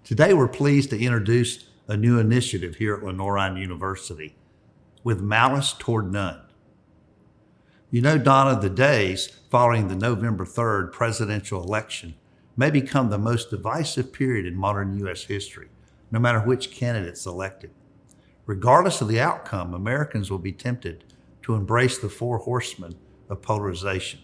Today, we're pleased to introduce a new initiative here at Lenoir-Rhyne University, with Malice Toward None. You know, Donna, the days following the November 3rd presidential election may become the most divisive period in modern U.S. history, no matter which candidate's elected. Regardless of the outcome, Americans will be tempted to embrace the four horsemen of polarization: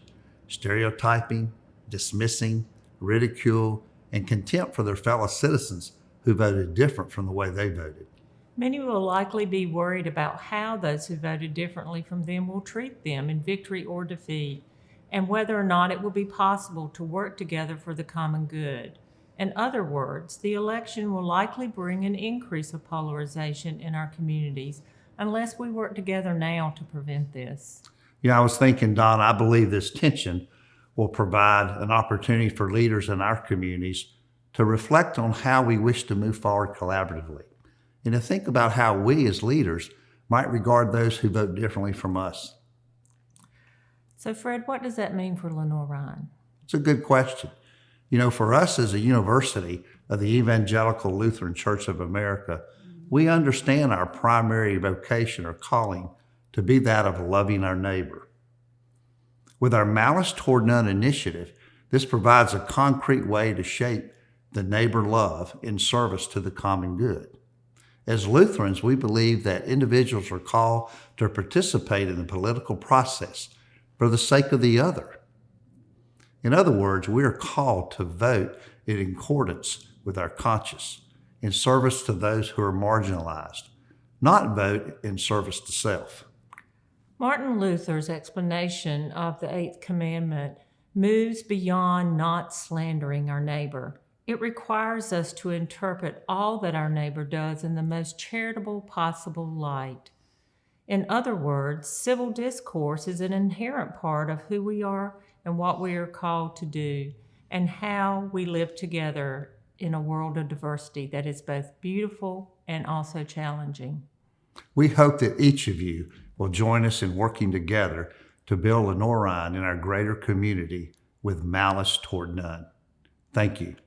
stereotyping, dismissing, ridicule, and contempt for their fellow citizens who voted different from the way they voted. Many will likely be worried about how those who voted differently from them will treat them in victory or defeat, and whether or not it will be possible to work together for the common good. In other words, the election will likely bring an increase of polarization in our communities unless we work together now to prevent this. Yeah, I was thinking, Don, I believe this tension will provide an opportunity for leaders in our communities to reflect on how we wish to move forward collaboratively, and to think about how we as leaders might regard those who vote differently from us. So, Fred, what does that mean for Lenoir-Rhyne? It's a good question. You know, for us as a university of the Evangelical Lutheran Church of America, we understand our primary vocation or calling to be that of loving our neighbor. With our Malice Toward None initiative, this provides a concrete way to shape the neighbor love in service to the common good. As Lutherans, we believe that individuals are called to participate in the political process for the sake of the other. In other words, we are called to vote in accordance with our conscience, in service to those who are marginalized, not vote in service to self. Martin Luther's explanation of the Eighth Commandment moves beyond not slandering our neighbor. It requires us to interpret all that our neighbor does in the most charitable possible light. In other words, civil discourse is an inherent part of who we are and what we are called to do, and how we live together in a world of diversity that is both beautiful and also challenging. We hope that each of you will join us in working together to build Lenoir-Rhyne in our greater community with malice toward none. Thank you.